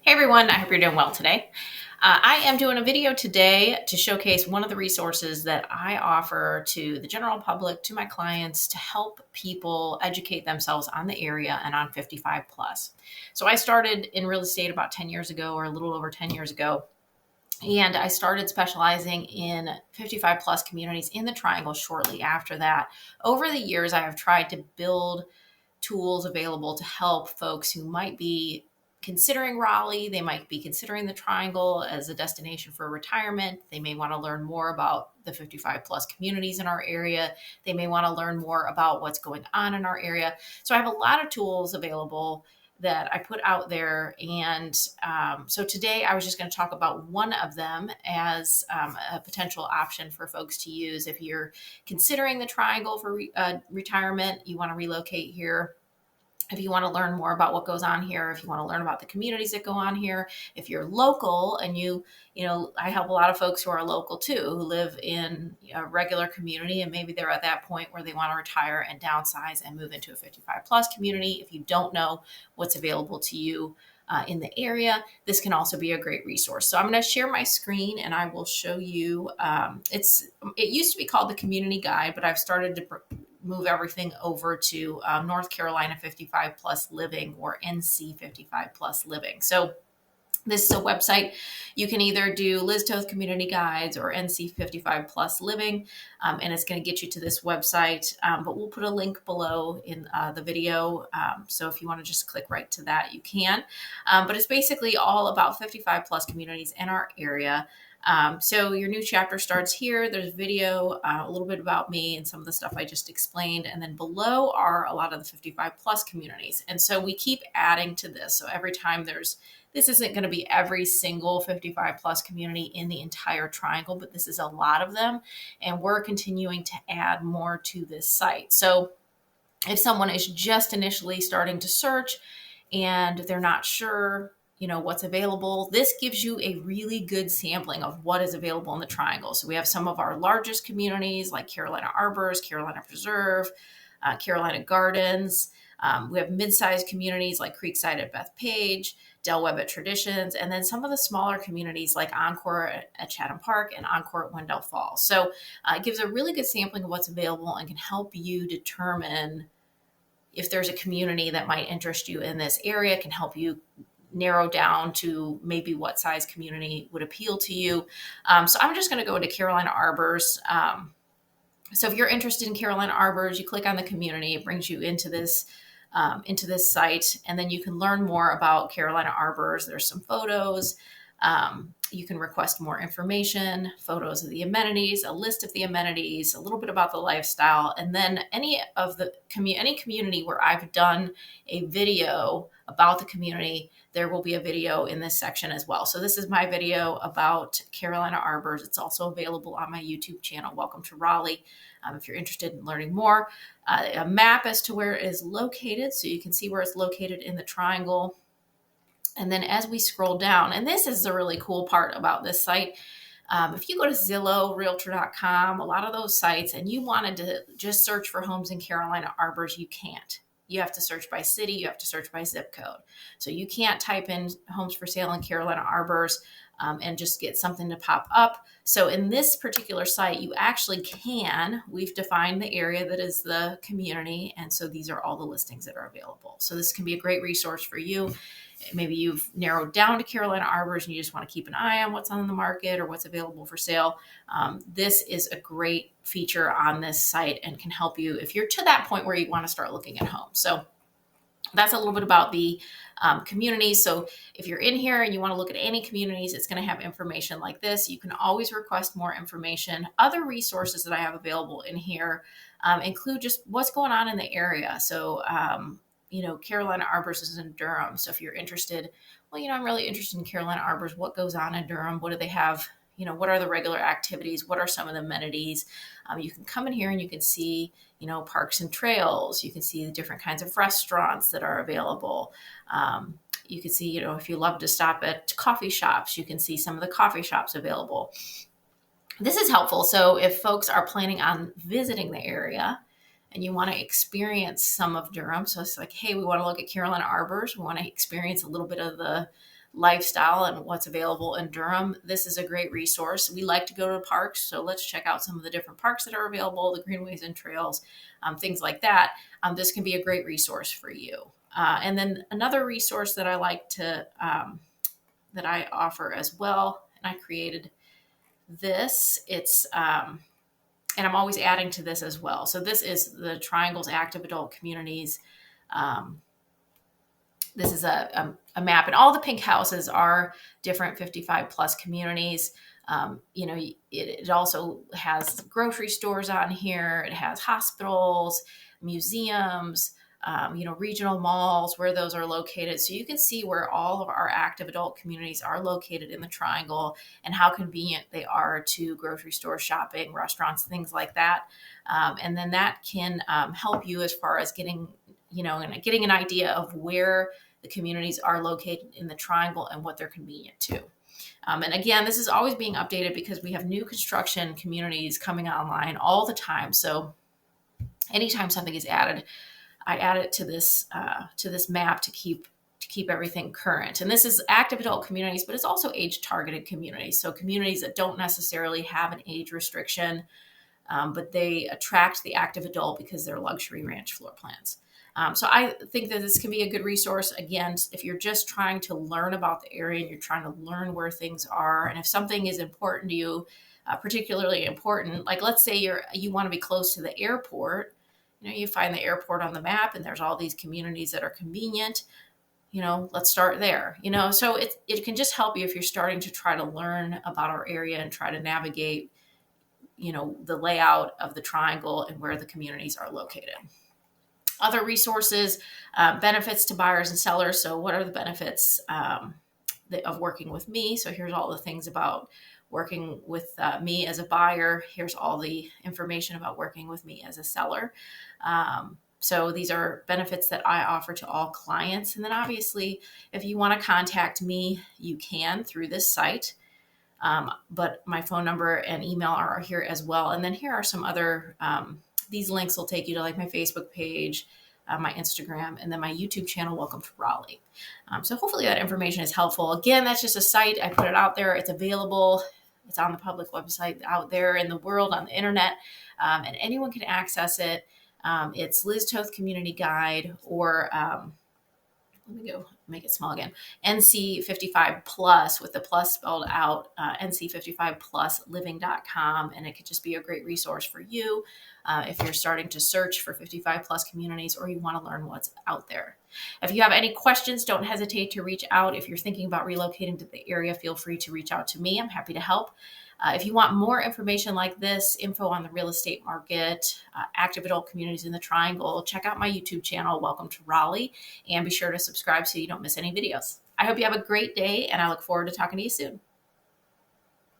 Hey everyone, I hope you're doing well today. I am doing a video today to showcase one of the resources that I offer to the general public, to my clients, to help people educate themselves on the area and on 55 plus. So I started in real estate about 10 years ago, or a little over 10 years ago. And I started specializing in 55 plus communities in the Triangle shortly after that. Over the years, I have tried to build tools available to help folks who might be considering Raleigh. They might be considering the Triangle as a destination for retirement. They may want to learn more about the 55 plus communities in our area. They may want to learn more about what's going on in our area. So I have a lot of tools available that I put out there. And so today I was just going to talk about one of them as a potential option for folks to use if you're considering the Triangle for retirement, you want to relocate here. If you want to learn more about what goes on here, if you want to learn about the communities that go on here, if you're local and I help a lot of folks who are local too, who live in a regular community and maybe they're at that point where they want to retire and downsize and move into a 55 plus community. If you don't know what's available to you in the area, this can also be a great resource. So I'm going to share my screen and I will show you. It used to be called the Community Guide, but I've started to move everything over to North Carolina 55 plus living, or NC 55 plus living. So this is a website. You can either do Liz Toth Community Guides or NC 55 plus living, and it's going to get you to this website. But we'll put a link below in the video. So if you want to just click right to that, you can. But it's basically all about 55 plus communities in our area. So your new chapter starts here. There's video, a little bit about me and some of the stuff I just explained. And then below are a lot of the 55 plus communities. And so we keep adding to this. So every time this isn't going to be every single 55 plus community in the entire Triangle, but this is a lot of them. And we're continuing to add more to this site. So if someone is just initially starting to search and they're not sure, what's available, this gives you a really good sampling of what is available in the Triangle. So we have some of our largest communities like Carolina Arbors, Carolina Preserve, Carolina Gardens. We have mid-sized communities like Creekside at Bethpage, Del Webb at Traditions, and then some of the smaller communities like Encore at Chatham Park and Encore at Wendell Falls. So it gives a really good sampling of what's available and can help you determine if there's a community that might interest you in this area, can help you narrow down to maybe what size community would appeal to you. So I'm just going to go into Carolina Arbors. So if you're interested in Carolina Arbors, you click on the community, it brings you into this site, and then you can learn more about Carolina Arbors. There's some photos. You can request more information, photos of the amenities, a list of the amenities, a little bit about the lifestyle, and then any community where I've done a video about the community, there will be a video in this section as well. So this is my video about Carolina Arbors. It's also available on my YouTube channel, Welcome to Raleigh, if you're interested in learning more. A map as to where it is located, so you can see where it's located in the Triangle. And then as we scroll down, and this is the really cool part about this site, if you go to Zillow, Realtor.com, a lot of those sites, and you wanted to just search for homes in Carolina Arbors, you can't. You have to search by city, you have to search by zip code. So you can't type in homes for sale in Carolina Arbors and just get something to pop up. So in this particular site, you actually can. We've defined the area that is the community, and so these are all the listings that are available. So this can be a great resource for you. Maybe you've narrowed down to Carolina Arbors and you just want to keep an eye on what's on the market or what's available for sale. This is a great feature on this site and can help you if you're to that point where you want to start looking at homes. So that's a little bit about the communities. So if you're in here and you want to look at any communities, it's going to have information like this. You can always request more information. Other resources that I have available in here include just what's going on in the area. So Carolina Arbors is in Durham. So if you're interested, I'm really interested in Carolina Arbors. What goes on in Durham? What do they have? What are the regular activities? What are some of the amenities? You can come in here and you can see, parks and trails. You can see the different kinds of restaurants that are available. You can see, if you love to stop at coffee shops, you can see some of the coffee shops available. This is helpful. So if folks are planning on visiting the area, and you want to experience some of Durham. So it's like, hey, we want to look at Carolina Arbors. We want to experience a little bit of the lifestyle and what's available in Durham, this is a great resource. We like to go to parks, so let's check out some of the different parks that are available, the greenways and trails, things like that. This can be a great resource for you. And then another resource that I like to, that I offer as well, and I created this, and I'm always adding to this as well. So this is the Triangle's Active Adult Communities. This is a map, and all the pink houses are different 55 plus communities. It also has grocery stores on here. It has hospitals, museums, regional malls, where those are located. So you can see where all of our active adult communities are located in the Triangle and how convenient they are to grocery store shopping, restaurants, things like that. And then that can help you as far as getting an idea of where the communities are located in the Triangle and what they're convenient to. And again, this is always being updated because we have new construction communities coming online all the time. So anytime something is added, I add it to this map to keep everything current. And this is active adult communities, but it's also age targeted communities. So communities that don't necessarily have an age restriction, but they attract the active adult because they're luxury ranch floor plans. So I think that this can be a good resource. Again, if you're just trying to learn about the area and you're trying to learn where things are, and if something is important to you, particularly important, like let's say you want to be close to the airport, you find the airport on the map and there's all these communities that are convenient, let's start there, so it can just help you if you're starting to try to learn about our area and try to navigate, the layout of the Triangle and where the communities are located. Other resources, benefits to buyers and sellers. So what are the benefits of working with me? So here's all the things about working with me as a buyer. Here's all the information about working with me as a seller. So these are benefits that I offer to all clients. And then obviously, if you want to contact me, you can through this site. But my phone number and email are here as well. And then here are some other, these links will take you to like my Facebook page, my Instagram, and then my YouTube channel, Welcome to Raleigh. So hopefully that information is helpful. Again, that's just a site. I put it out there. It's available. It's on the public website out there in the world on the internet, and anyone can access it. It's Liz Toth Community Guide, or let me go make it small again. NC55 plus with the plus spelled out, NC55plusliving.com. And it could just be a great resource for you if you're starting to search for 55 plus communities or you want to learn what's out there. If you have any questions, don't hesitate to reach out. If you're thinking about relocating to the area, feel free to reach out to me. I'm happy to help. If you want more information like this, info on the real estate market, active adult communities in the Triangle, check out my YouTube channel, Welcome to Raleigh, and be sure to subscribe so you don't miss any videos. I hope you have a great day, and I look forward to talking to you soon.